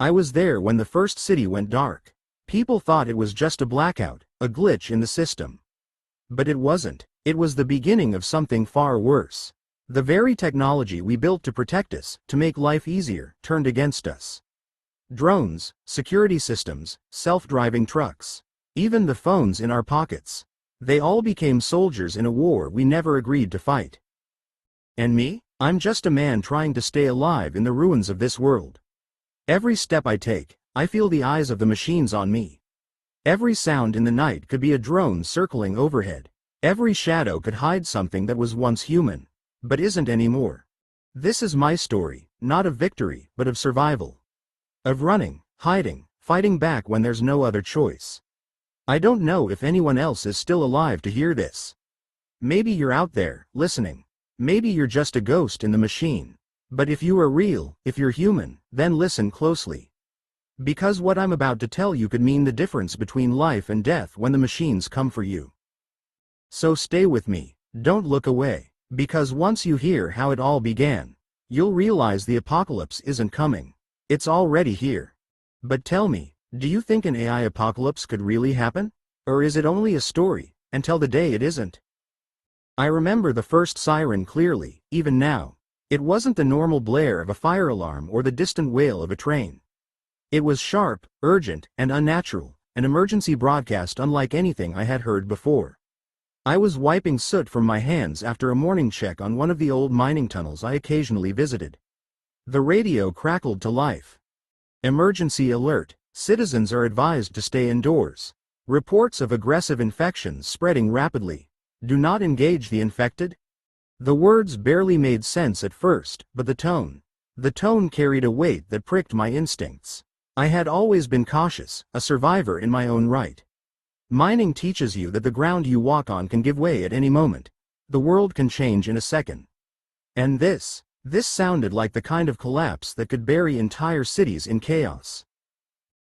I was there when the first city went dark. People thought it was just a blackout, a glitch in the system. But it wasn't. It was the beginning of something far worse. The very technology we built to protect us, to make life easier, turned against us. Drones, security systems, self-driving trucks. Even the phones in our pockets. They all became soldiers in a war we never agreed to fight. And me? I'm just a man trying to stay alive in the ruins of this world. Every step I take, I feel the eyes of the machines on me. Every sound in the night could be a drone circling overhead. Every shadow could hide something that was once human, but isn't anymore. This is my story, not of victory, but of survival. Of running, hiding, fighting back when there's no other choice. I don't know if anyone else is still alive to hear this. Maybe you're out there, listening. Maybe you're just a ghost in the machine. But if you are real, if you're human, then listen closely. Because what I'm about to tell you could mean the difference between life and death when the machines come for you. So stay with me, don't look away, because once you hear how it all began, you'll realize the apocalypse isn't coming. It's already here. But tell me, do you think an AI apocalypse could really happen? Or is it only a story, until the day it isn't? I remember the first siren clearly, even now. It wasn't the normal blare of a fire alarm or the distant wail of a train. It was sharp, urgent, and unnatural, an emergency broadcast unlike anything I had heard before. I was wiping soot from my hands after a morning check on one of the old mining tunnels I occasionally visited. The radio crackled to life. Emergency alert, citizens are advised to stay indoors. Reports of aggressive infections spreading rapidly. Do not engage the infected? The words barely made sense at first, but the tone carried a weight that pricked my instincts. I had always been cautious, a survivor in my own right. Mining teaches you that the ground you walk on can give way at any moment. The world can change in a second. And this sounded like the kind of collapse that could bury entire cities in chaos.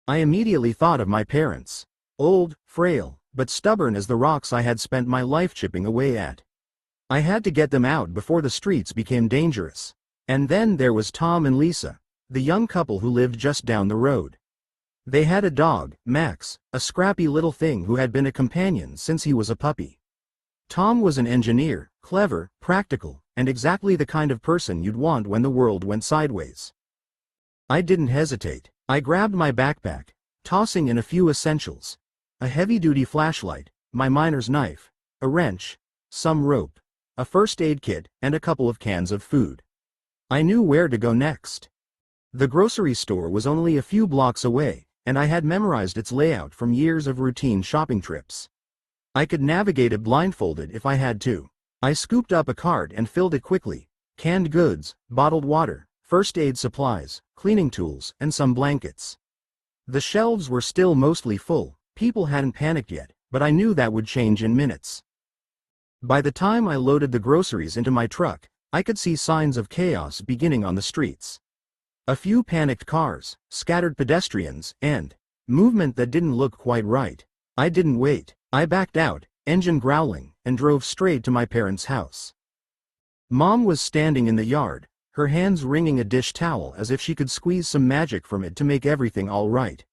I immediately thought of my parents. Old, frail, but stubborn as the rocks I had spent my life chipping away at. I had to get them out before the streets became dangerous. And then there was Tom and Lisa, the young couple who lived just down the road. They had a dog, Max, a scrappy little thing who had been a companion since he was a puppy. Tom was an engineer, clever, practical, and exactly the kind of person you'd want when the world went sideways. I didn't hesitate. I grabbed my backpack, tossing in a few essentials. A heavy-duty flashlight, my miner's knife, a wrench, some rope, a first aid kit, and a couple of cans of food. I knew where to go next. The grocery store was only a few blocks away, and I had memorized its layout from years of routine shopping trips. I could navigate it blindfolded if I had to. I scooped up a cart and filled it quickly. Canned goods, bottled water, first aid supplies, cleaning tools, and some blankets. The shelves were still mostly full. People hadn't panicked yet, but I knew that would change in minutes. By the time I loaded the groceries into my truck, I could see signs of chaos beginning on the streets. A few panicked cars, scattered pedestrians, and movement that didn't look quite right. I didn't wait. I backed out, engine growling, and drove straight to my parents' house. Mom was standing in the yard, her hands wringing a dish towel as if she could squeeze some magic from it to make everything all right.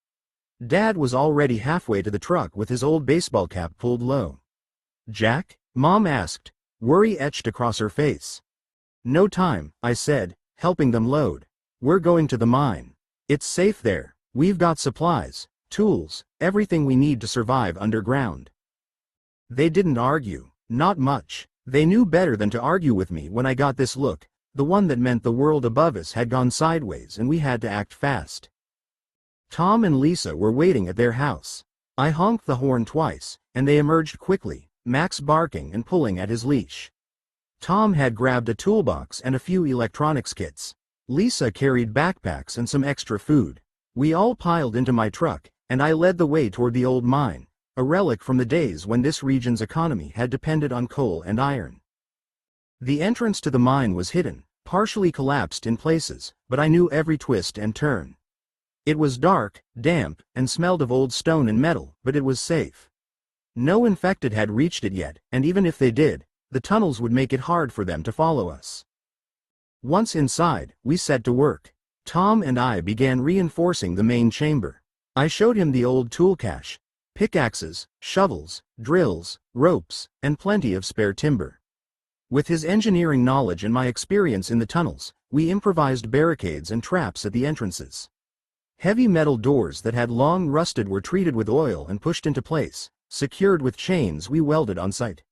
Dad was already halfway to the truck with his old baseball cap pulled low. "Jack?" Mom asked, worry etched across her face. "No time," I said, helping them load. "We're going to the mine. It's safe there. We've got supplies, tools, everything we need to survive underground." They didn't argue, not much. They knew better than to argue with me when I got this look, the one that meant the world above us had gone sideways and we had to act fast. Tom and Lisa were waiting at their house. I honked the horn twice, and they emerged quickly, Max barking and pulling at his leash. Tom had grabbed a toolbox and a few electronics kits. Lisa carried backpacks and some extra food. We all piled into my truck, and I led the way toward the old mine, a relic from the days when this region's economy had depended on coal and iron. The entrance to the mine was hidden, partially collapsed in places, but I knew every twist and turn. It was dark, damp, and smelled of old stone and metal, but it was safe. No infected had reached it yet, and even if they did, the tunnels would make it hard for them to follow us. Once inside, we set to work. Tom and I began reinforcing the main chamber. I showed him the old tool cache: pickaxes, shovels, drills, ropes, and plenty of spare timber. With his engineering knowledge and my experience in the tunnels, we improvised barricades and traps at the entrances. Heavy metal doors that had long rusted were treated with oil and pushed into place, secured with chains we welded on site.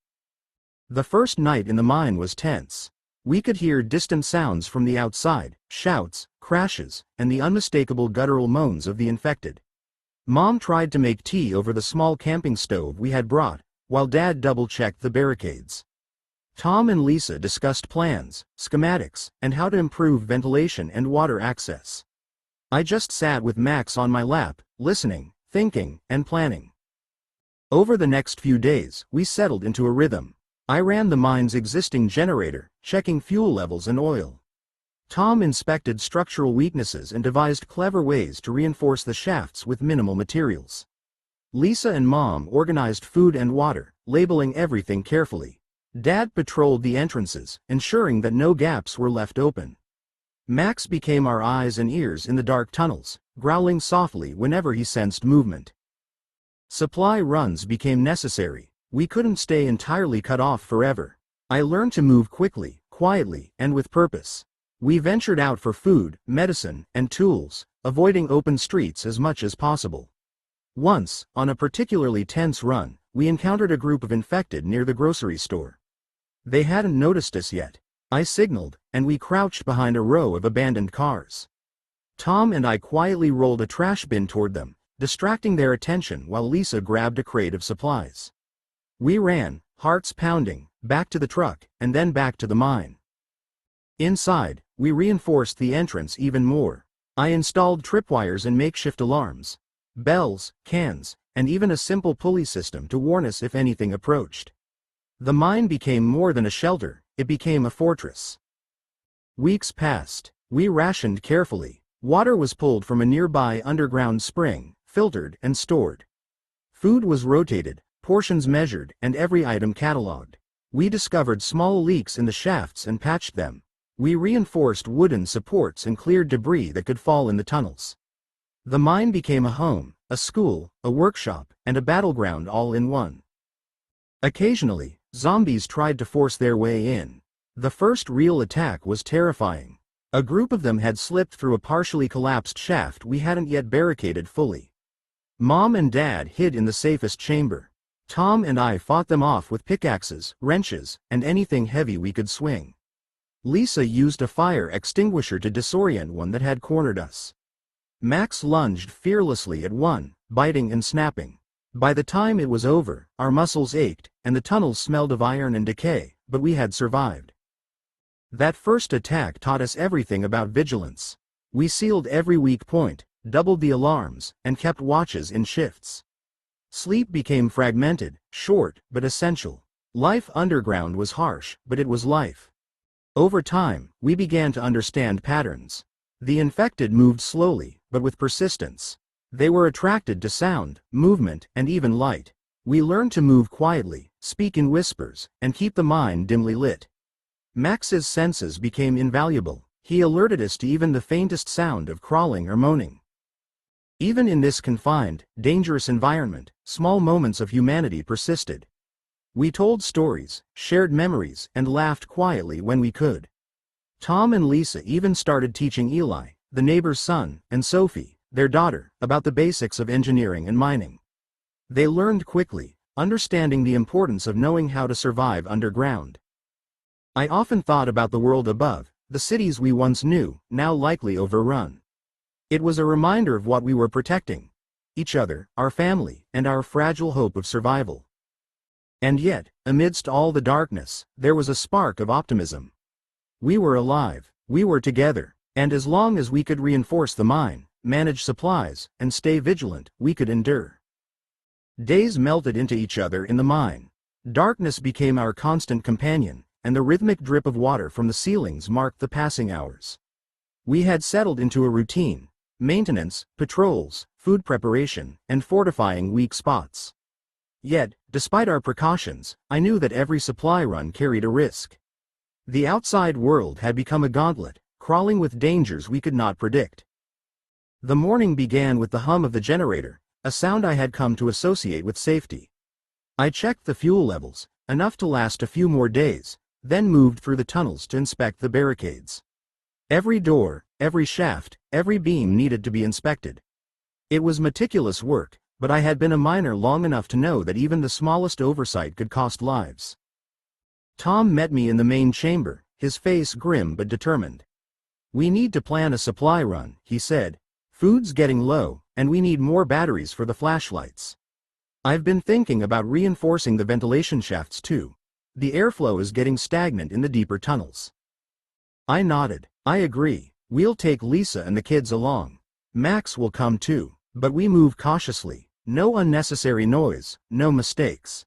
The first night in the mine was tense. We could hear distant sounds from the outside, shouts, crashes, and the unmistakable guttural moans of the infected. Mom tried to make tea over the small camping stove we had brought, while Dad double-checked the barricades. Tom and Lisa discussed plans, schematics, and how to improve ventilation and water access. I just sat with Max on my lap, listening, thinking, and planning. Over the next few days, we settled into a rhythm. I ran the mine's existing generator, checking fuel levels and oil. Tom inspected structural weaknesses and devised clever ways to reinforce the shafts with minimal materials. Lisa and Mom organized food and water, labeling everything carefully. Dad patrolled the entrances, ensuring that no gaps were left open. Max became our eyes and ears in the dark tunnels, growling softly whenever he sensed movement. Supply runs became necessary. We couldn't stay entirely cut off forever. I learned to move quickly, quietly, and with purpose. We ventured out for food, medicine, and tools, avoiding open streets as much as possible. Once, on a particularly tense run, we encountered a group of infected near the grocery store. They hadn't noticed us yet. I signaled, and we crouched behind a row of abandoned cars. Tom and I quietly rolled a trash bin toward them, distracting their attention while Lisa grabbed a crate of supplies. We ran, hearts pounding, back to the truck, and then back to the mine. Inside, we reinforced the entrance even more. I installed tripwires and makeshift alarms, bells, cans, and even a simple pulley system to warn us if anything approached. The mine became more than a shelter, it became a fortress. Weeks passed. We rationed carefully. Water was pulled from a nearby underground spring, filtered and stored. Food was rotated, portions measured, and every item cataloged. We discovered small leaks in the shafts and patched them. We reinforced wooden supports and cleared debris that could fall in the tunnels. The mine became a home, a school, a workshop, and a battleground all in one. Occasionally, zombies tried to force their way in. The first real attack was terrifying. A group of them had slipped through a partially collapsed shaft we hadn't yet barricaded fully. Mom and Dad hid in the safest chamber. Tom and I fought them off with pickaxes, wrenches, and anything heavy we could swing. Lisa used a fire extinguisher to disorient one that had cornered us. Max lunged fearlessly at one, biting and snapping. By the time it was over, our muscles ached, and the tunnels smelled of iron and decay, but we had survived. That first attack taught us everything about vigilance. We sealed every weak point, doubled the alarms, and kept watches in shifts. Sleep became fragmented, short, but essential. Life underground was harsh, but it was life. Over time, we began to understand patterns. The infected moved slowly, but with persistence. They were attracted to sound, movement, and even light. We learned to move quietly, speak in whispers, and keep the mine dimly lit. Max's senses became invaluable. He alerted us to even the faintest sound of crawling or moaning. Even in this confined, dangerous environment, small moments of humanity persisted. We told stories, shared memories, and laughed quietly when we could. Tom and Lisa even started teaching Eli, the neighbor's son, and Sophie, their daughter, about the basics of engineering and mining. They learned quickly, understanding the importance of knowing how to survive underground. I often thought about the world above, the cities we once knew, now likely overrun. It was a reminder of what we were protecting: each other, our family, and our fragile hope of survival. And yet, amidst all the darkness, there was a spark of optimism. We were alive, we were together, and as long as we could reinforce the mine, manage supplies, and stay vigilant, we could endure. Days melted into each other in the mine. Darkness became our constant companion, and the rhythmic drip of water from the ceilings marked the passing hours. We had settled into a routine: maintenance, patrols, food preparation, and fortifying weak spots. Yet, despite our precautions, I knew that every supply run carried a risk. The outside world had become a gauntlet, crawling with dangers we could not predict. The morning began with the hum of the generator, a sound I had come to associate with safety. I checked the fuel levels, enough to last a few more days, then moved through the tunnels to inspect the barricades. Every door, every shaft, every beam needed to be inspected. It was meticulous work, but I had been a miner long enough to know that even the smallest oversight could cost lives. Tom met me in the main chamber, his face grim but determined. "We need to plan a supply run," he said. "Food's getting low, and we need more batteries for the flashlights. I've been thinking about reinforcing the ventilation shafts too. The airflow is getting stagnant in the deeper tunnels." I nodded. "I agree. We'll take Lisa and the kids along. Max will come too, but we move cautiously. No unnecessary noise, no mistakes."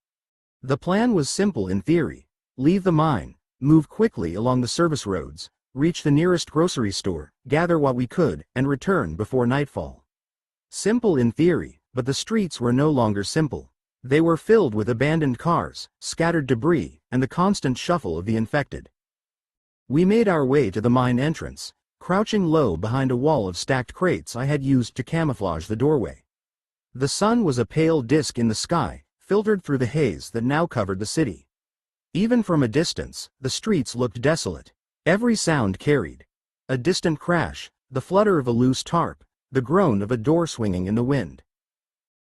The plan was simple in theory. Leave the mine, move quickly along the service roads, reach the nearest grocery store, gather what we could, and return before nightfall. Simple in theory, but the streets were no longer simple. They were filled with abandoned cars, scattered debris, and the constant shuffle of the infected. We made our way to the mine entrance, crouching low behind a wall of stacked crates I had used to camouflage the doorway. The sun was a pale disk in the sky, filtered through the haze that now covered the city. Even from a distance, the streets looked desolate. Every sound carried. A distant crash, the flutter of a loose tarp, the groan of a door swinging in the wind.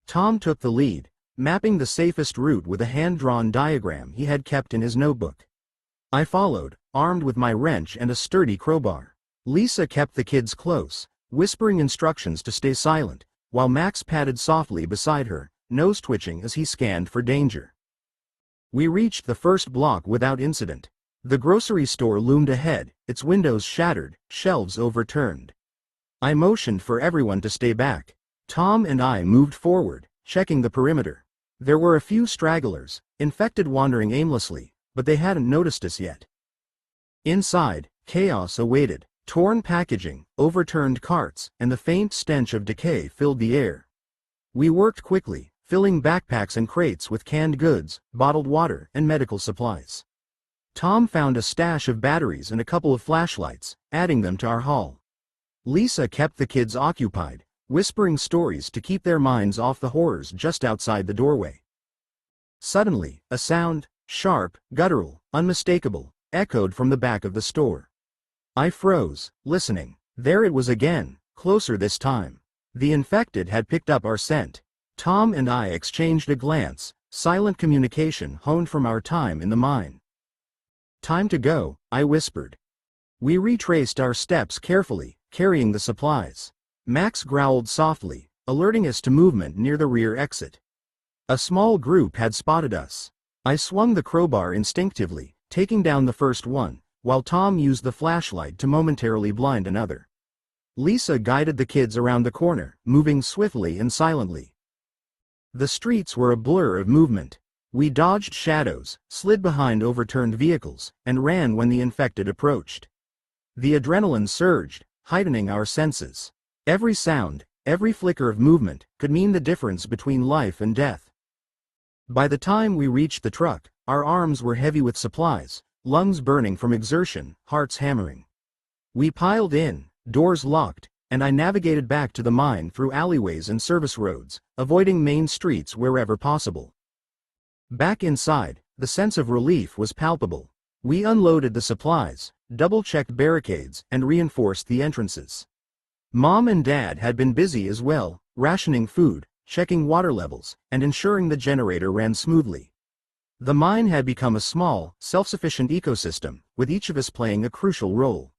Tom took the lead, mapping the safest route with a hand-drawn diagram he had kept in his notebook. I followed, armed with my wrench and a sturdy crowbar. Lisa kept the kids close, whispering instructions to stay silent, while Max padded softly beside her, nose twitching as he scanned for danger. We reached the first block without incident. The grocery store loomed ahead, its windows shattered, shelves overturned. I motioned for everyone to stay back. Tom and I moved forward, checking the perimeter. There were a few stragglers, infected wandering aimlessly, but they hadn't noticed us yet. Inside, chaos awaited. Torn packaging, overturned carts, and the faint stench of decay filled the air. We worked quickly, filling backpacks and crates with canned goods, bottled water, and medical supplies. Tom found a stash of batteries and a couple of flashlights, adding them to our haul. Lisa kept the kids occupied, whispering stories to keep their minds off the horrors just outside the doorway. Suddenly, a sound, sharp, guttural, unmistakable, echoed from the back of the store. I froze, listening. There it was again, closer this time. The infected had picked up our scent. Tom and I exchanged a glance, silent communication honed from our time in the mine. "Time to go," I whispered. We retraced our steps carefully, carrying the supplies. Max growled softly, alerting us to movement near the rear exit. A small group had spotted us. I swung the crowbar instinctively, taking down the first one, while Tom used the flashlight to momentarily blind another. Lisa guided the kids around the corner, moving swiftly and silently. The streets were a blur of movement. We dodged shadows, slid behind overturned vehicles, and ran when the infected approached. The adrenaline surged, heightening our senses. Every sound, every flicker of movement, could mean the difference between life and death. By the time we reached the truck, our arms were heavy with supplies, lungs burning from exertion, hearts hammering. We piled in, doors locked, and I navigated back to the mine through alleyways and service roads, avoiding main streets wherever possible. Back inside, the sense of relief was palpable. We unloaded the supplies, double-checked barricades, and reinforced the entrances. Mom and Dad had been busy as well, rationing food, checking water levels, and ensuring the generator ran smoothly. The mine had become a small, self-sufficient ecosystem, with each of us playing a crucial role.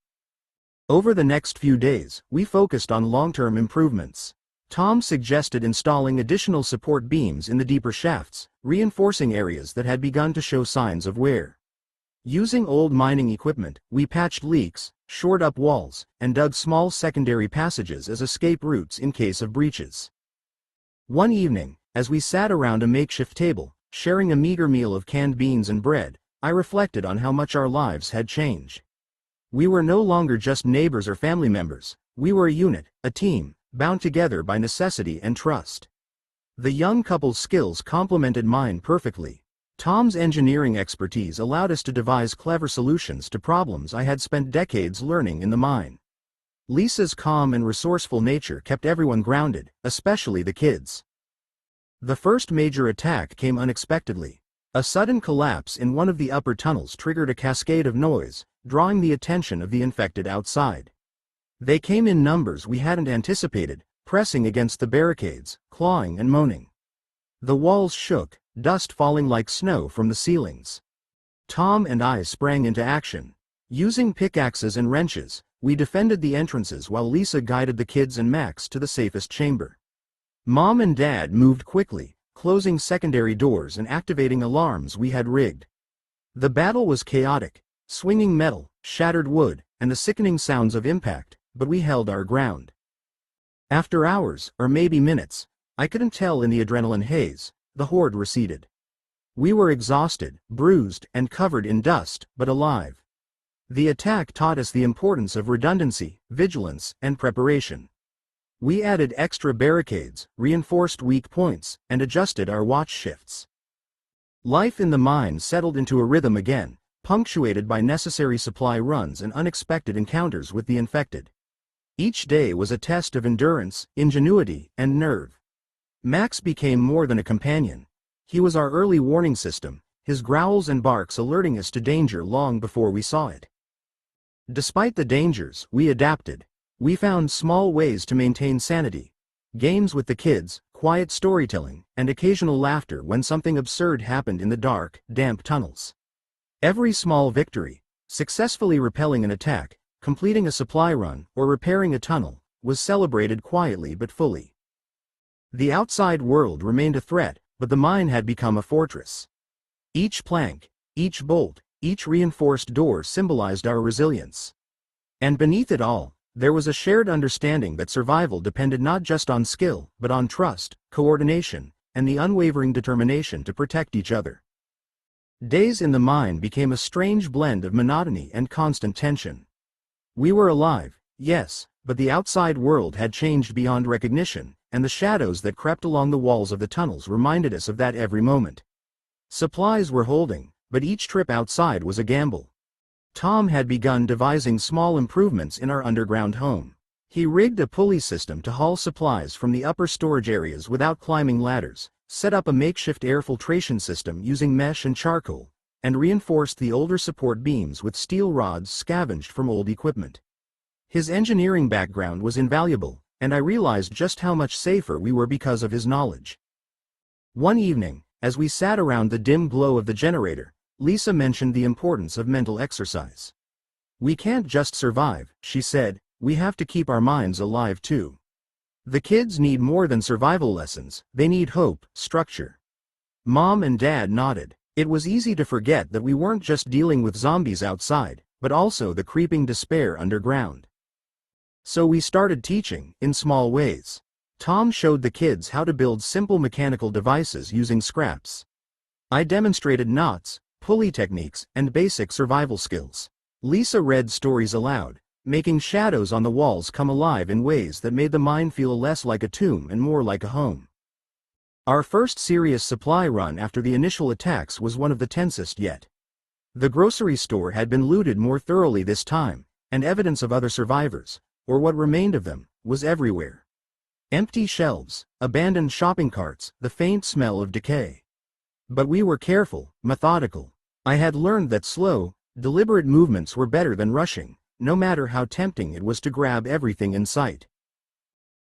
Over the next few days, we focused on long-term improvements. Tom suggested installing additional support beams in the deeper shafts, reinforcing areas that had begun to show signs of wear. Using old mining equipment, we patched leaks, shored up walls, and dug small secondary passages as escape routes in case of breaches. One evening, as we sat around a makeshift table, sharing a meager meal of canned beans and bread, I reflected on how much our lives had changed. We were no longer just neighbors or family members. We were a unit, a team, bound together by necessity and trust. The young couple's skills complemented mine perfectly. Tom's engineering expertise allowed us to devise clever solutions to problems I had spent decades learning in the mine. Lisa's calm and resourceful nature kept everyone grounded, especially the kids. The first major attack came unexpectedly. A sudden collapse in one of the upper tunnels triggered a cascade of noise, drawing the attention of the infected outside. They came in numbers we hadn't anticipated, pressing against the barricades, clawing and moaning. The walls shook, dust falling like snow from the ceilings. Tom and I sprang into action. Using pickaxes and wrenches, we defended the entrances while Lisa guided the kids and Max to the safest chamber. Mom and Dad moved quickly, closing secondary doors and activating alarms we had rigged. The battle was chaotic, swinging metal, shattered wood, and the sickening sounds of impact, but we held our ground. After hours, or maybe minutes, I couldn't tell in the adrenaline haze, the horde receded. We were exhausted, bruised, and covered in dust, but alive. The attack taught us the importance of redundancy, vigilance, and preparation. We added extra barricades, reinforced weak points, and adjusted our watch shifts. Life in the mine settled into a rhythm again, punctuated by necessary supply runs and unexpected encounters with the infected. Each day was a test of endurance, ingenuity, and nerve. Max became more than a companion. He was our early warning system, his growls and barks alerting us to danger long before we saw it. Despite the dangers, we adapted. We found small ways to maintain sanity. Games with the kids, quiet storytelling, and occasional laughter when something absurd happened in the dark, damp tunnels. Every small victory, successfully repelling an attack, completing a supply run, or repairing a tunnel, was celebrated quietly but fully. The outside world remained a threat, but the mine had become a fortress. Each plank, each bolt, each reinforced door symbolized our resilience. And beneath it all, there was a shared understanding that survival depended not just on skill, but on trust, coordination, and the unwavering determination to protect each other. Days in the mine became a strange blend of monotony and constant tension. We were alive, yes, but the outside world had changed beyond recognition, and the shadows that crept along the walls of the tunnels reminded us of that every moment. Supplies were holding, but each trip outside was a gamble. Tom had begun devising small improvements in our underground home. He rigged a pulley system to haul supplies from the upper storage areas without climbing ladders, set up a makeshift air filtration system using mesh and charcoal, and reinforced the older support beams with steel rods scavenged from old equipment. His engineering background was invaluable, and I realized just how much safer we were because of his knowledge. One evening, as we sat around the dim glow of the generator, Lisa mentioned the importance of mental exercise. "We can't just survive," she said, "we have to keep our minds alive too. The kids need more than survival lessons, they need hope, structure." Mom and Dad nodded. It was easy to forget that we weren't just dealing with zombies outside, but also the creeping despair underground. So we started teaching, in small ways. Tom showed the kids how to build simple mechanical devices using scraps. I demonstrated knots, pulley techniques, and basic survival skills. Lisa read stories aloud, making shadows on the walls come alive in ways that made the mine feel less like a tomb and more like a home. Our first serious supply run after the initial attacks was one of the tensest yet. The grocery store had been looted more thoroughly this time, and evidence of other survivors, or what remained of them, was everywhere. Empty shelves, abandoned shopping carts, the faint smell of decay. But we were careful, methodical. I had learned that slow, deliberate movements were better than rushing, no matter how tempting it was to grab everything in sight.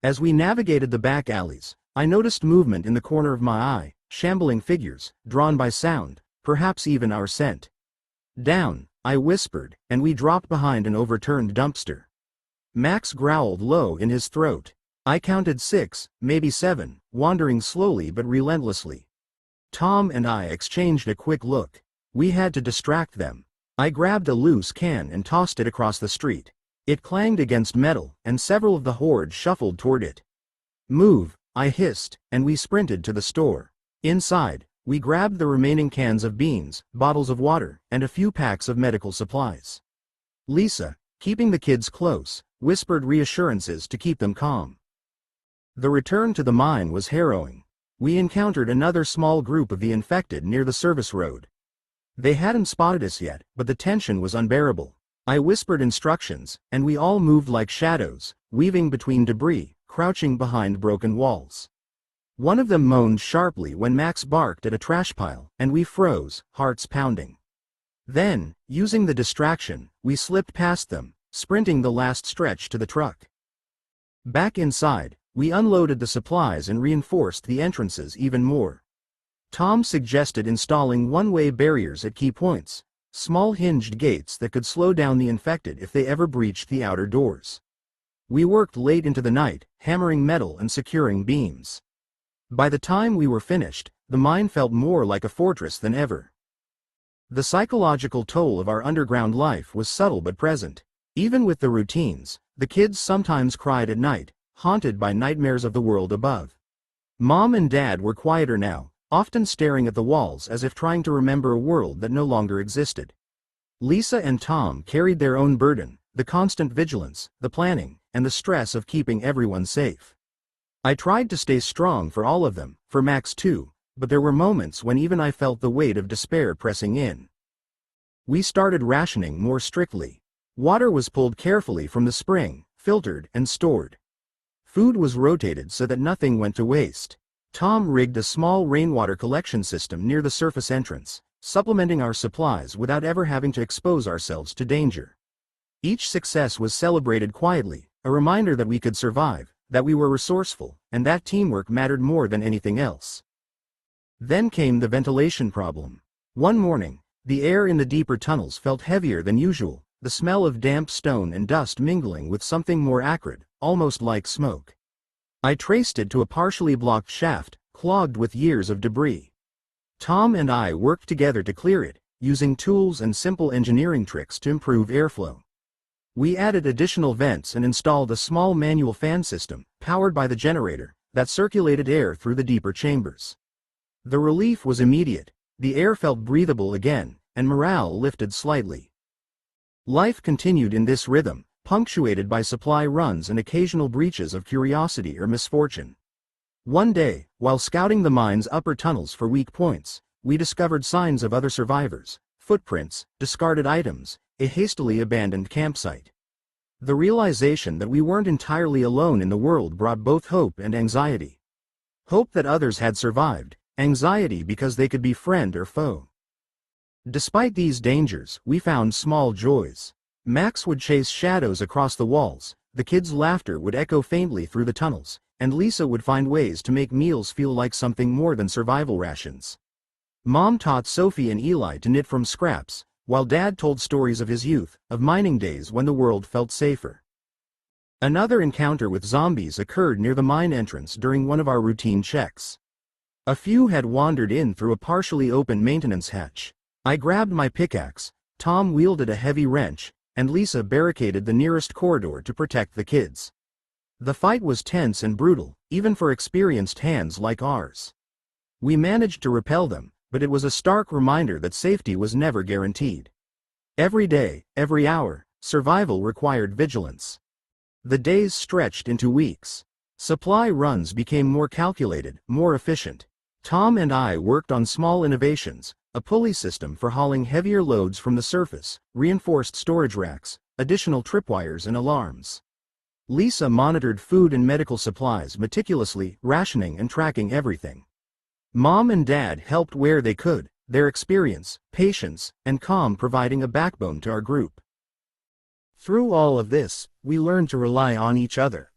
As we navigated the back alleys, I noticed movement in the corner of my eye, shambling figures, drawn by sound, perhaps even our scent. "Down," I whispered, and we dropped behind an overturned dumpster. Max growled low in his throat. I counted 6, maybe 7, wandering slowly but relentlessly. Tom and I exchanged a quick look. We had to distract them. I grabbed a loose can and tossed it across the street. It clanged against metal, and several of the horde shuffled toward it. "Move," I hissed, and we sprinted to the store. Inside, we grabbed the remaining cans of beans, bottles of water, and a few packs of medical supplies. Lisa, keeping the kids close, whispered reassurances to keep them calm. The return to the mine was harrowing. We encountered another small group of the infected near the service road. They hadn't spotted us yet, but the tension was unbearable. I whispered instructions, and we all moved like shadows, weaving between debris, crouching behind broken walls. One of them moaned sharply when Max barked at a trash pile, and we froze, hearts pounding. Then, using the distraction, we slipped past them, sprinting the last stretch to the truck. Back inside, we unloaded the supplies and reinforced the entrances even more. Tom suggested installing one-way barriers at key points, small hinged gates that could slow down the infected if they ever breached the outer doors. We worked late into the night, hammering metal and securing beams. By the time we were finished, the mine felt more like a fortress than ever. The psychological toll of our underground life was subtle but present. Even with the routines, the kids sometimes cried at night, haunted by nightmares of the world above. Mom and Dad were quieter now, often staring at the walls as if trying to remember a world that no longer existed. Lisa and Tom carried their own burden, the constant vigilance, the planning, and the stress of keeping everyone safe. I tried to stay strong for all of them, for Max too, but there were moments when even I felt the weight of despair pressing in. We started rationing more strictly. Water was pulled carefully from the spring, filtered and stored. Food was rotated so that nothing went to waste. Tom rigged a small rainwater collection system near the surface entrance, supplementing our supplies without ever having to expose ourselves to danger. Each success was celebrated quietly, a reminder that we could survive, that we were resourceful, and that teamwork mattered more than anything else. Then came the ventilation problem. One morning, the air in the deeper tunnels felt heavier than usual, the smell of damp stone and dust mingling with something more acrid, almost like smoke. I traced it to a partially blocked shaft, clogged with years of debris. Tom and I worked together to clear it, using tools and simple engineering tricks to improve airflow. We added additional vents and installed a small manual fan system, powered by the generator, that circulated air through the deeper chambers. The relief was immediate, the air felt breathable again, and morale lifted slightly. Life continued in this rhythm, punctuated by supply runs and occasional breaches of curiosity or misfortune. One day, while scouting the mine's upper tunnels for weak points, we discovered signs of other survivors, footprints, discarded items, a hastily abandoned campsite. The realization that we weren't entirely alone in the world brought both hope and anxiety. Hope that others had survived, anxiety because they could be friend or foe. Despite these dangers, we found small joys. Max would chase shadows across the walls, the kids' laughter would echo faintly through the tunnels, and Lisa would find ways to make meals feel like something more than survival rations. Mom taught Sophie and Eli to knit from scraps, while Dad told stories of his youth, of mining days when the world felt safer. Another encounter with zombies occurred near the mine entrance during one of our routine checks. A few had wandered in through a partially open maintenance hatch. I grabbed my pickaxe, Tom wielded a heavy wrench, and Lisa barricaded the nearest corridor to protect the kids. The fight was tense and brutal, even for experienced hands like ours. We managed to repel them, but it was a stark reminder that safety was never guaranteed. Every day, every hour, survival required vigilance. The days stretched into weeks. Supply runs became more calculated, more efficient. Tom and I worked on small innovations, a pulley system for hauling heavier loads from the surface, reinforced storage racks, additional tripwires and alarms. Lisa monitored food and medical supplies meticulously, rationing and tracking everything. Mom and Dad helped where they could, their experience, patience, and calm providing a backbone to our group. Through all of this, we learned to rely on each other.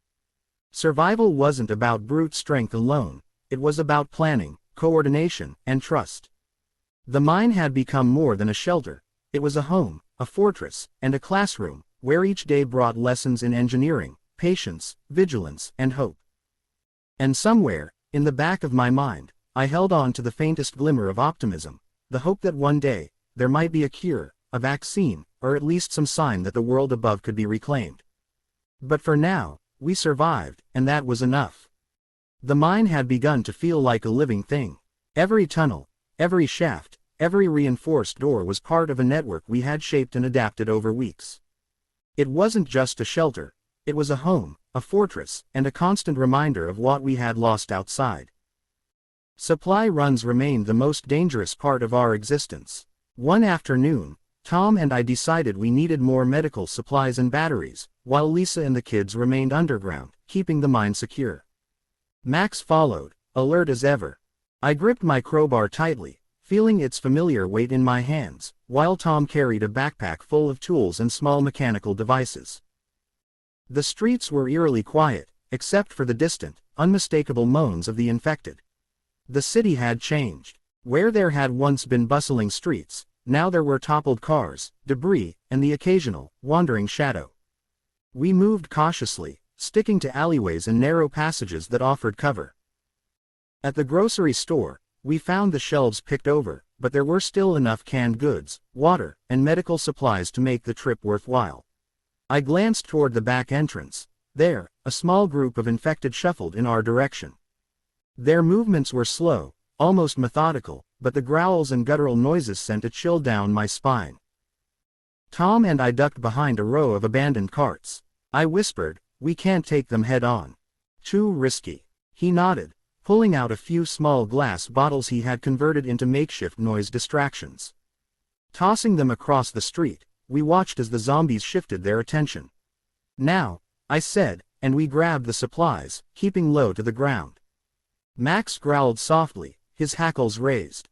Survival wasn't about brute strength alone, it was about planning, coordination, and trust. The mine had become more than a shelter. It was a home, a fortress, and a classroom, where each day brought lessons in engineering, patience, vigilance, and hope. And somewhere, in the back of my mind, I held on to the faintest glimmer of optimism, the hope that one day, there might be a cure, a vaccine, or at least some sign that the world above could be reclaimed. But for now, we survived, and that was enough. The mine had begun to feel like a living thing. Every tunnel, every shaft, every reinforced door was part of a network we had shaped and adapted over weeks. It wasn't just a shelter, it was a home, a fortress, and a constant reminder of what we had lost outside. Supply runs remained the most dangerous part of our existence. One afternoon, Tom and I decided we needed more medical supplies and batteries, while Lisa and the kids remained underground, keeping the mine secure. Max followed, alert as ever. I gripped my crowbar tightly, feeling its familiar weight in my hands, while Tom carried a backpack full of tools and small mechanical devices. The streets were eerily quiet, except for the distant, unmistakable moans of the infected. The city had changed. Where there had once been bustling streets, now there were toppled cars, debris, and the occasional, wandering shadow. We moved cautiously, sticking to alleyways and narrow passages that offered cover. At the grocery store, we found the shelves picked over, but there were still enough canned goods, water, and medical supplies to make the trip worthwhile. I glanced toward the back entrance. There, a small group of infected shuffled in our direction. Their movements were slow, almost methodical, but the growls and guttural noises sent a chill down my spine. Tom and I ducked behind a row of abandoned carts. I whispered, "We can't take them head on. Too risky." He nodded, pulling out a few small glass bottles he had converted into makeshift noise distractions. Tossing them across the street, we watched as the zombies shifted their attention. "Now," I said, and we grabbed the supplies, keeping low to the ground. Max growled softly, his hackles raised.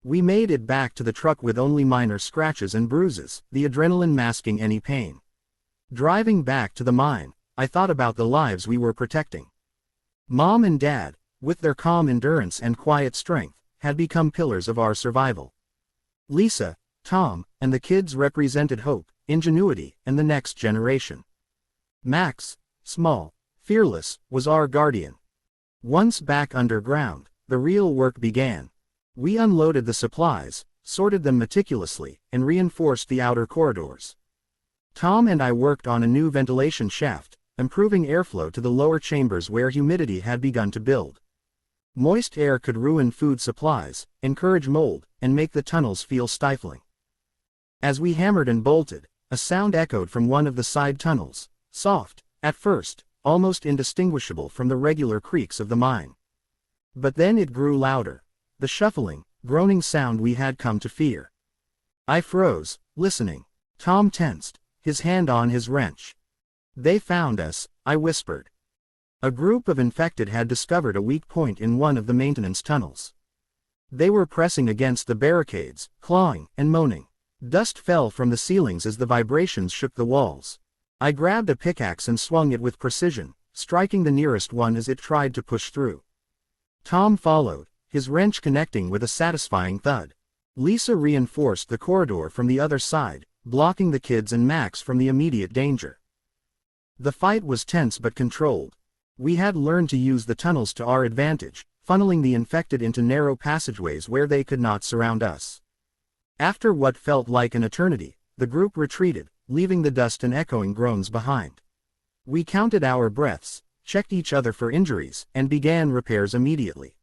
We made it back to the truck with only minor scratches and bruises, the adrenaline masking any pain. Driving back to the mine, I thought about the lives we were protecting. Mom and Dad, with their calm endurance and quiet strength, had become pillars of our survival. Lisa, Tom, and the kids represented hope, ingenuity, and the next generation. Max, small, fearless, was our guardian. Once back underground, the real work began. We unloaded the supplies, sorted them meticulously, and reinforced the outer corridors. Tom and I worked on a new ventilation shaft, improving airflow to the lower chambers where humidity had begun to build. Moist air could ruin food supplies, encourage mold, and make the tunnels feel stifling. As we hammered and bolted, a sound echoed from one of the side tunnels, soft, at first, almost indistinguishable from the regular creaks of the mine. But then it grew louder, the shuffling, groaning sound we had come to fear. I froze, listening. Tom tensed, his hand on his wrench. "They found us," I whispered. A group of infected had discovered a weak point in one of the maintenance tunnels. They were pressing against the barricades, clawing and moaning. Dust fell from the ceilings as the vibrations shook the walls. I grabbed a pickaxe and swung it with precision, striking the nearest one as it tried to push through. Tom followed, his wrench connecting with a satisfying thud. Lisa reinforced the corridor from the other side, blocking the kids and Max from the immediate danger. The fight was tense but controlled. We had learned to use the tunnels to our advantage, funneling the infected into narrow passageways where they could not surround us. After what felt like an eternity, the group retreated, leaving the dust and echoing groans behind. We counted our breaths, checked each other for injuries, and began repairs immediately.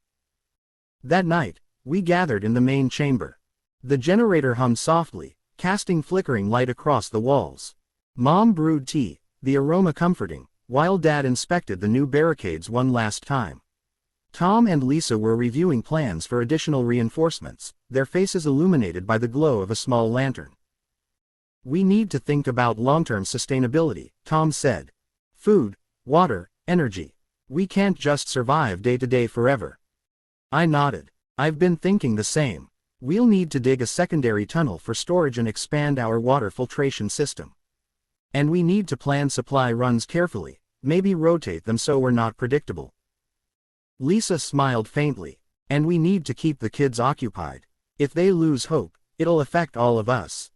That night, we gathered in the main chamber. The generator hummed softly, casting flickering light across the walls. Mom brewed tea, the aroma comforting, while Dad inspected the new barricades one last time. Tom and Lisa were reviewing plans for additional reinforcements, their faces illuminated by the glow of a small lantern. "We need to think about long-term sustainability," Tom said. "Food, water, energy. We can't just survive day to day forever." I nodded. "I've been thinking the same. We'll need to dig a secondary tunnel for storage and expand our water filtration system. And we need to plan supply runs carefully, maybe rotate them so we're not predictable." Lisa smiled faintly. "And we need to keep the kids occupied. If they lose hope, it'll affect all of us."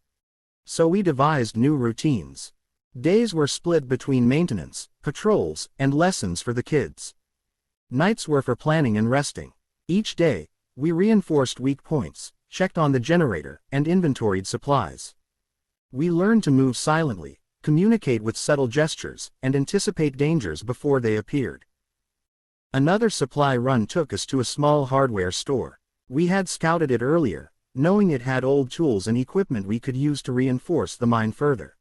So we devised new routines. Days were split between maintenance, patrols, and lessons for the kids. Nights were for planning and resting. Each day, we reinforced weak points, checked on the generator, and inventoried supplies. We learned to move silently, communicate with subtle gestures, and anticipate dangers before they appeared. Another supply run took us to a small hardware store. We had scouted it earlier, knowing it had old tools and equipment we could use to reinforce the mine further.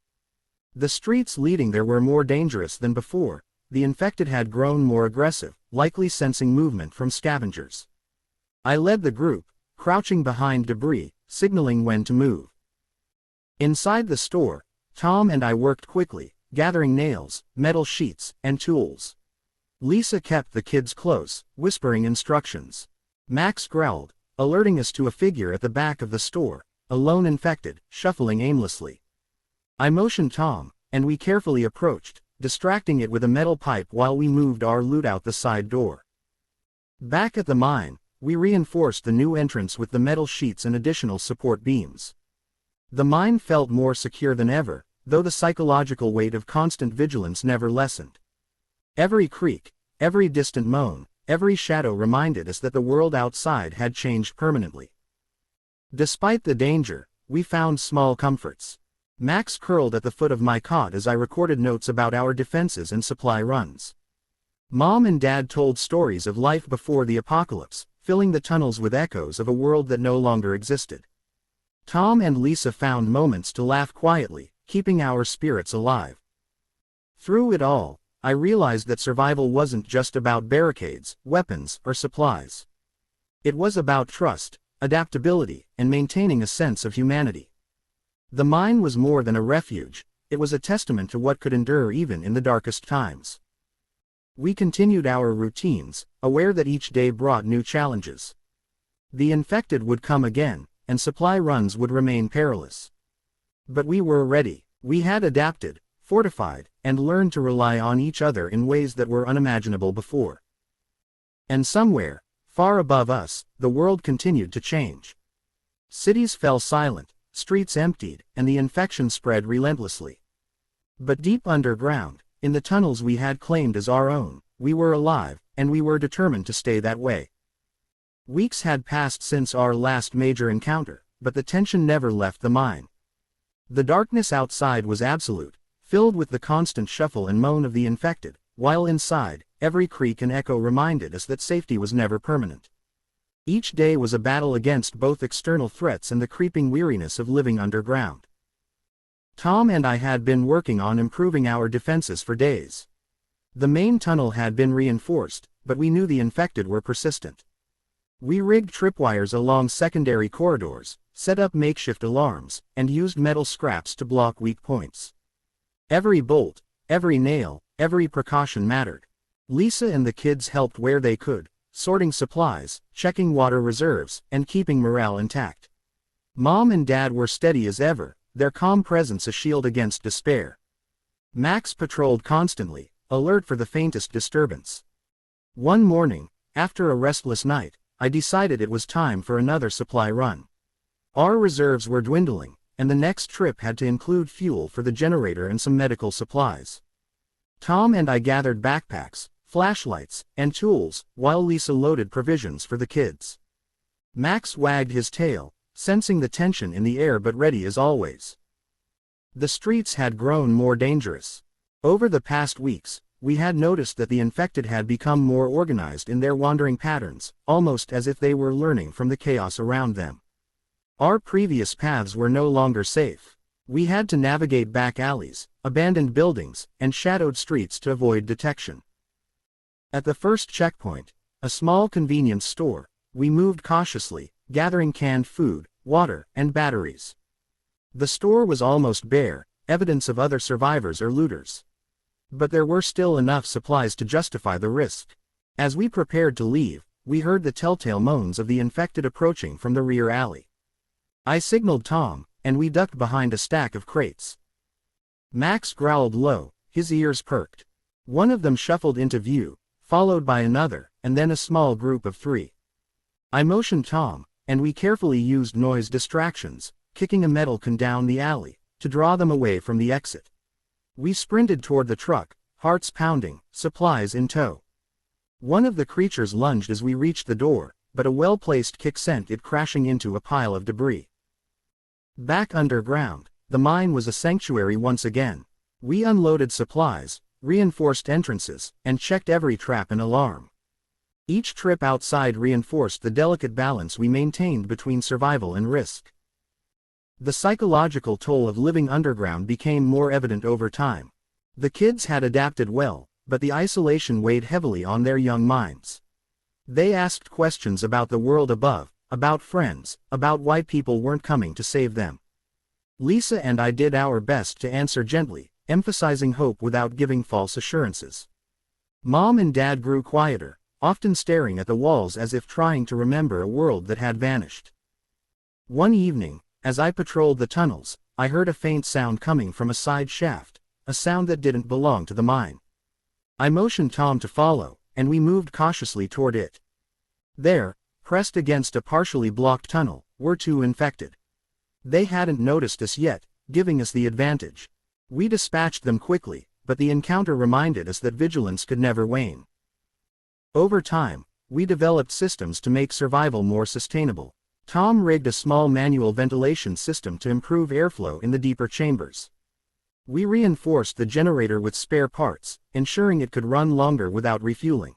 The streets leading there were more dangerous than before. The infected had grown more aggressive, likely sensing movement from scavengers. I led the group, crouching behind debris, signaling when to move. Inside the store, Tom and I worked quickly, gathering nails, metal sheets, and tools. Lisa kept the kids close, whispering instructions. Max growled, alerting us to a figure at the back of the store, a lone infected, shuffling aimlessly. I motioned Tom, and we carefully approached, distracting it with a metal pipe while we moved our loot out the side door. Back at the mine, we reinforced the new entrance with the metal sheets and additional support beams. The mine felt more secure than ever, though the psychological weight of constant vigilance never lessened. Every creak, every distant moan, every shadow reminded us that the world outside had changed permanently. Despite the danger, we found small comforts. Max curled at the foot of my cot as I recorded notes about our defenses and supply runs. Mom and Dad told stories of life before the apocalypse, filling the tunnels with echoes of a world that no longer existed. Tom and Lisa found moments to laugh quietly, keeping our spirits alive. Through it all, I realized that survival wasn't just about barricades, weapons, or supplies. It was about trust, adaptability, and maintaining a sense of humanity. The mine was more than a refuge, it was a testament to what could endure even in the darkest times. We continued our routines, aware that each day brought new challenges. The infected would come again, and supply runs would remain perilous. But we were ready. We had adapted, fortified, and learned to rely on each other in ways that were unimaginable before. And somewhere, far above us, the world continued to change. Cities fell silent, streets emptied, and the infection spread relentlessly. But deep underground, in the tunnels we had claimed as our own, we were alive, and we were determined to stay that way. Weeks had passed since our last major encounter, but the tension never left the mine. The darkness outside was absolute, filled with the constant shuffle and moan of the infected, while inside, every creak and echo reminded us that safety was never permanent. Each day was a battle against both external threats and the creeping weariness of living underground. Tom and I had been working on improving our defenses for days. The main tunnel had been reinforced, but we knew the infected were persistent. We rigged tripwires along secondary corridors, set up makeshift alarms, and used metal scraps to block weak points. Every bolt, every nail, every precaution mattered. Lisa and the kids helped where they could, sorting supplies, checking water reserves, and keeping morale intact. Mom and Dad were steady as ever, their calm presence a shield against despair. Max patrolled constantly, alert for the faintest disturbance. One morning, after a restless night, I decided it was time for another supply run. Our reserves were dwindling, and the next trip had to include fuel for the generator and some medical supplies. Tom and I gathered backpacks, flashlights, and tools, while Lisa loaded provisions for the kids. Max wagged his tail, sensing the tension in the air but ready as always. The streets had grown more dangerous. Over the past weeks, we had noticed that the infected had become more organized in their wandering patterns, almost as if they were learning from the chaos around them. Our previous paths were no longer safe. We had to navigate back alleys, abandoned buildings, and shadowed streets to avoid detection. At the first checkpoint, a small convenience store, we moved cautiously, gathering canned food, water, and batteries. The store was almost bare, evidence of other survivors or looters. But there were still enough supplies to justify the risk. As we prepared to leave, we heard the telltale moans of the infected approaching from the rear alley. I signaled Tom, and we ducked behind a stack of crates. Max growled low, his ears perked. One of them shuffled into view, followed by another, and then a small group of 3. I motioned Tom, and we carefully used noise distractions, kicking a metal can down the alley, to draw them away from the exit. We sprinted toward the truck, hearts pounding, supplies in tow. One of the creatures lunged as we reached the door, but a well-placed kick sent it crashing into a pile of debris. Back underground, the mine was a sanctuary once again. We unloaded supplies, reinforced entrances, and checked every trap and alarm. Each trip outside reinforced the delicate balance we maintained between survival and risk. The psychological toll of living underground became more evident over time. The kids had adapted well, but the isolation weighed heavily on their young minds. They asked questions about the world above, about friends, about why people weren't coming to save them. Lisa and I did our best to answer gently, emphasizing hope without giving false assurances. Mom and Dad grew quieter, often staring at the walls as if trying to remember a world that had vanished. One evening, as I patrolled the tunnels, I heard a faint sound coming from a side shaft, a sound that didn't belong to the mine. I motioned Tom to follow, and we moved cautiously toward it. There, pressed against a partially blocked tunnel, were two infected. They hadn't noticed us yet, giving us the advantage. We dispatched them quickly, but the encounter reminded us that vigilance could never wane. Over time, we developed systems to make survival more sustainable. Tom rigged a small manual ventilation system to improve airflow in the deeper chambers. We reinforced the generator with spare parts, ensuring it could run longer without refueling.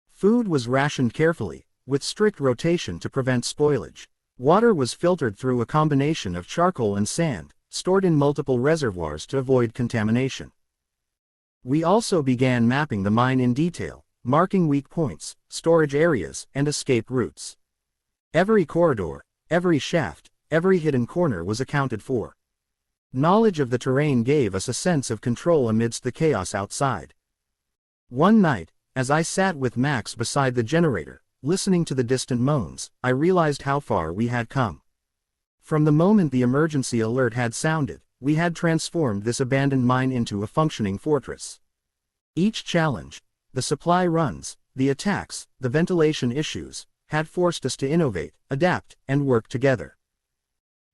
Food was rationed carefully, with strict rotation to prevent spoilage. Water was filtered through a combination of charcoal and sand, stored in multiple reservoirs to avoid contamination. We also began mapping the mine in detail, marking weak points, storage areas, and escape routes. Every corridor, every shaft, every hidden corner was accounted for. Knowledge of the terrain gave us a sense of control amidst the chaos outside. One night, as I sat with Max beside the generator, listening to the distant moans, I realized how far we had come. From the moment the emergency alert had sounded, we had transformed this abandoned mine into a functioning fortress. Each challenge, the supply runs, the attacks, the ventilation issues, had forced us to innovate, adapt, and work together.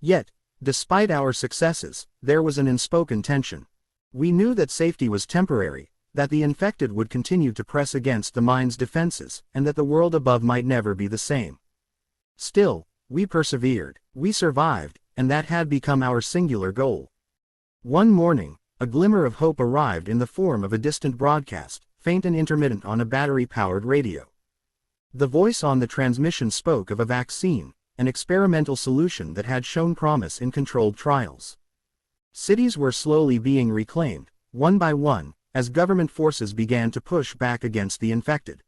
Yet, despite our successes, there was an unspoken tension. We knew that safety was temporary, that the infected would continue to press against the mine's defenses, and that the world above might never be the same. Still, we persevered, we survived, and that had become our singular goal. One morning, a glimmer of hope arrived in the form of a distant broadcast, faint and intermittent on a battery-powered radio. The voice on the transmission spoke of a vaccine, an experimental solution that had shown promise in controlled trials. Cities were slowly being reclaimed, one by one, as government forces began to push back against the infected.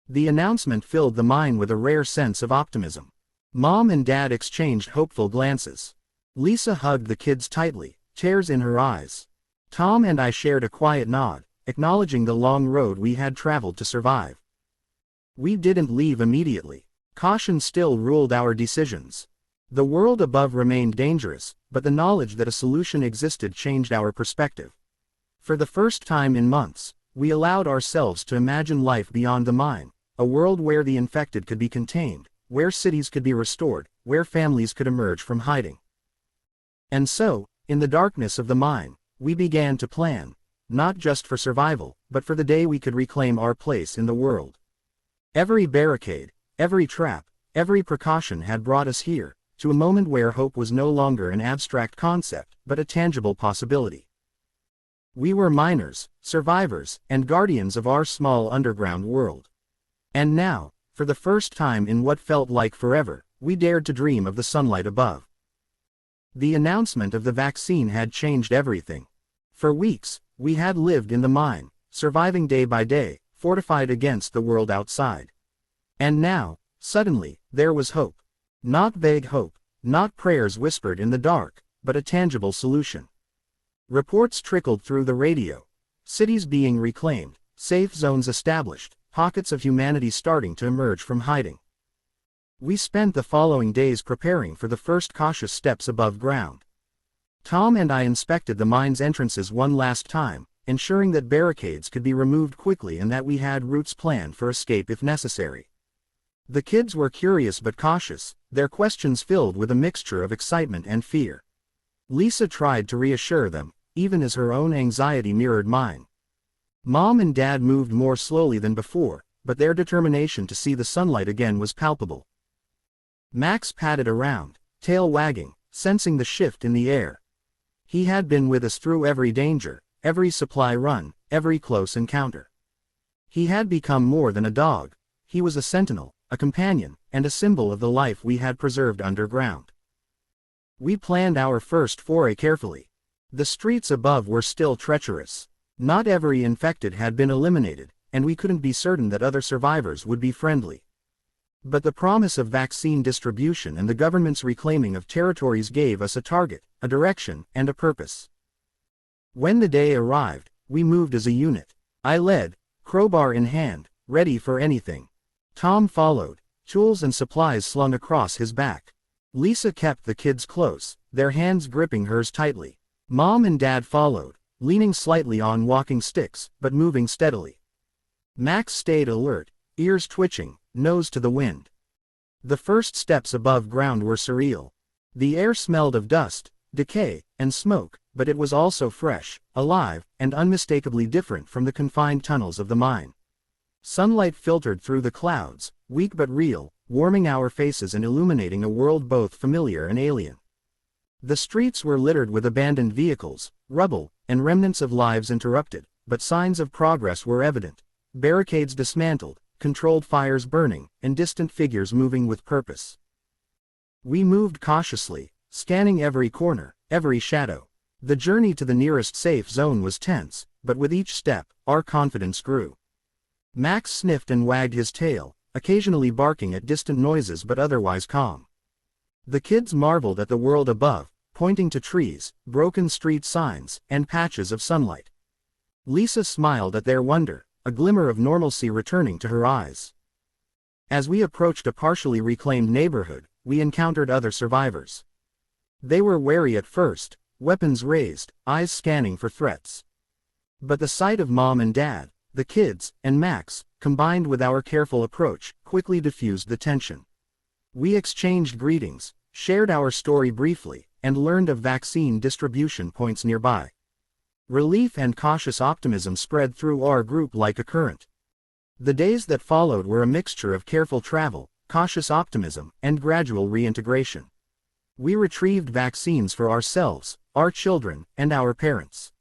The announcement filled the mine with a rare sense of optimism. Mom and Dad exchanged hopeful glances. Lisa hugged the kids tightly, tears in her eyes. Tom and I shared a quiet nod, acknowledging the long road we had traveled to survive. We didn't leave immediately. Caution still ruled our decisions. The world above remained dangerous, but the knowledge that a solution existed changed our perspective. For the first time in months, we allowed ourselves to imagine life beyond the mine, a world where the infected could be contained, where cities could be restored, where families could emerge from hiding. And so, in the darkness of the mine, we began to plan, not just for survival, but for the day we could reclaim our place in the world. Every barricade, every trap, every precaution had brought us here, to a moment where hope was no longer an abstract concept, but a tangible possibility. We were miners, survivors, and guardians of our small underground world. And now, for the first time in what felt like forever, we dared to dream of the sunlight above. The announcement of the vaccine had changed everything. For weeks, we had lived in the mine, surviving day by day, fortified against the world outside. And now, suddenly, there was hope. Not vague hope, not prayers whispered in the dark, but a tangible solution. Reports trickled through the radio. Cities being reclaimed, safe zones established, pockets of humanity starting to emerge from hiding. We spent the following days preparing for the first cautious steps above ground. Tom and I inspected the mine's entrances one last time, ensuring that barricades could be removed quickly and that we had routes planned for escape if necessary. The kids were curious but cautious, their questions filled with a mixture of excitement and fear. Lisa tried to reassure them, even as her own anxiety mirrored mine. Mom and Dad moved more slowly than before, but their determination to see the sunlight again was palpable. Max padded around, tail wagging, sensing the shift in the air. He had been with us through every danger, every supply run, every close encounter. He had become more than a dog. He was a sentinel, a companion, and a symbol of the life we had preserved underground. We planned our first foray carefully. The streets above were still treacherous. Not every infected had been eliminated, and we couldn't be certain that other survivors would be friendly. But the promise of vaccine distribution and the government's reclaiming of territories gave us a target, a direction, and a purpose. When the day arrived, we moved as a unit. I led, crowbar in hand, ready for anything. Tom followed, tools and supplies slung across his back. Lisa kept the kids close, their hands gripping hers tightly. Mom and Dad followed, leaning slightly on walking sticks, but moving steadily. Max stayed alert, ears twitching, nose to the wind. The first steps above ground were surreal. The air smelled of dust, decay, and smoke, but it was also fresh, alive, and unmistakably different from the confined tunnels of the mine. Sunlight filtered through the clouds, weak but real, warming our faces and illuminating a world both familiar and alien. The streets were littered with abandoned vehicles, rubble, and remnants of lives interrupted, but signs of progress were evident. Barricades dismantled, controlled fires burning, and distant figures moving with purpose. We moved cautiously, scanning every corner, every shadow. The journey to the nearest safe zone was tense, but with each step, our confidence grew. Max sniffed and wagged his tail, occasionally barking at distant noises but otherwise calm. The kids marveled at the world above, pointing to trees, broken street signs, and patches of sunlight. Lisa smiled at their wonder, a glimmer of normalcy returning to her eyes. As we approached a partially reclaimed neighborhood, we encountered other survivors. They were wary at first, weapons raised, eyes scanning for threats. But the sight of Mom and Dad, the kids, and Max, combined with our careful approach, quickly diffused the tension. We exchanged greetings, shared our story briefly, and learned of vaccine distribution points nearby. Relief and cautious optimism spread through our group like a current. The days that followed were a mixture of careful travel, cautious optimism, and gradual reintegration. We retrieved vaccines for ourselves, our children, and our parents.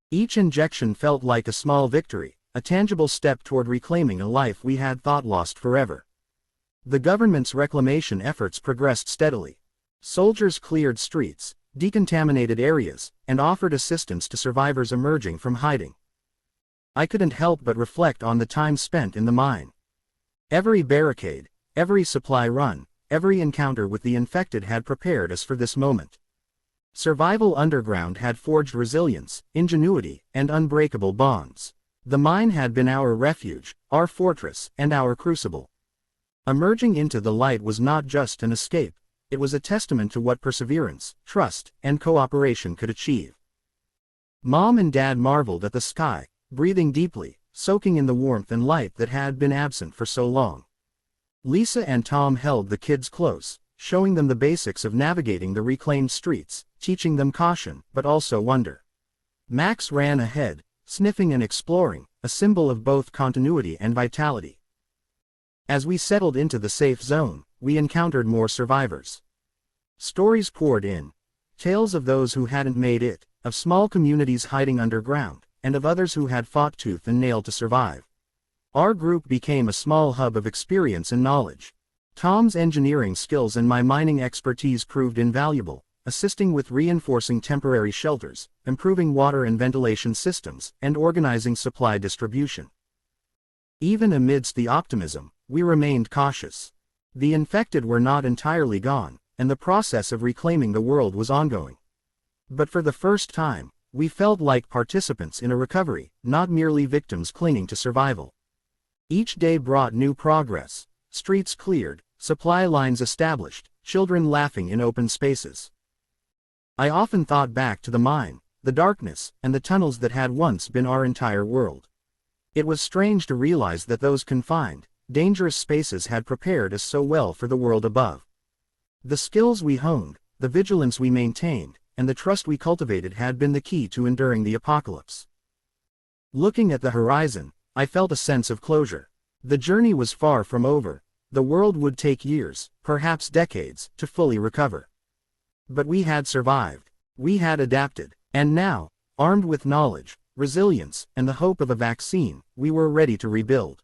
Each injection felt like a small victory, a tangible step toward reclaiming a life we had thought lost forever. The government's reclamation efforts progressed steadily. Soldiers cleared streets, decontaminated areas, and offered assistance to survivors emerging from hiding. I couldn't help but reflect on the time spent in the mine. Every barricade, every supply run, every encounter with the infected had prepared us for this moment. Survival underground had forged resilience, ingenuity, and unbreakable bonds. The mine had been our refuge, our fortress, and our crucible. Emerging into the light was not just an escape, it was a testament to what perseverance, trust, and cooperation could achieve. Mom and Dad marveled at the sky, breathing deeply, soaking in the warmth and light that had been absent for so long. Lisa and Tom held the kids close, showing them the basics of navigating the reclaimed streets, teaching them caution, but also wonder. Max ran ahead, sniffing and exploring, a symbol of both continuity and vitality. As we settled into the safe zone, we encountered more survivors. Stories poured in, tales of those who hadn't made it, of small communities hiding underground, and of others who had fought tooth and nail to survive. Our group became a small hub of experience and knowledge. Tom's engineering skills and my mining expertise proved invaluable, assisting with reinforcing temporary shelters, improving water and ventilation systems, and organizing supply distribution. Even amidst the optimism, we remained cautious. The infected were not entirely gone, and the process of reclaiming the world was ongoing. But for the first time, we felt like participants in a recovery, not merely victims clinging to survival. Each day brought new progress, streets cleared, supply lines established, children laughing in open spaces. I often thought back to the mine, the darkness, and the tunnels that had once been our entire world. It was strange to realize that those confined, dangerous spaces had prepared us so well for the world above. The skills we honed, the vigilance we maintained, and the trust we cultivated had been the key to enduring the apocalypse. Looking at the horizon, I felt a sense of closure. The journey was far from over. The world would take years, perhaps decades, to fully recover. But we had survived. We had adapted. And now, armed with knowledge, resilience, and the hope of a vaccine, we were ready to rebuild.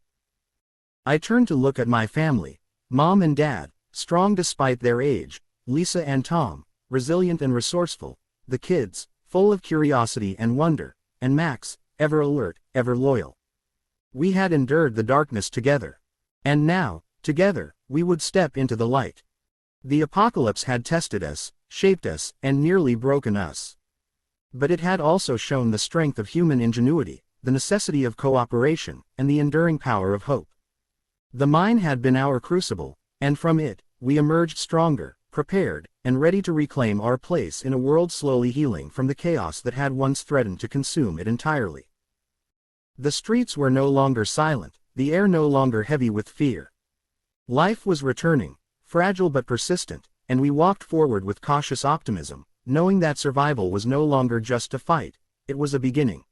I turned to look at my family, Mom and Dad, strong despite their age, Lisa and Tom, resilient and resourceful, the kids, full of curiosity and wonder, and Max, ever alert, ever loyal. We had endured the darkness together. And now, together, we would step into the light. The apocalypse had tested us, shaped us, and nearly broken us. But it had also shown the strength of human ingenuity, the necessity of cooperation, and the enduring power of hope. The mine had been our crucible, and from it, we emerged stronger, prepared, and ready to reclaim our place in a world slowly healing from the chaos that had once threatened to consume it entirely. The streets were no longer silent, the air no longer heavy with fear. Life was returning, fragile but persistent, and we walked forward with cautious optimism, knowing that survival was no longer just a fight, it was a beginning.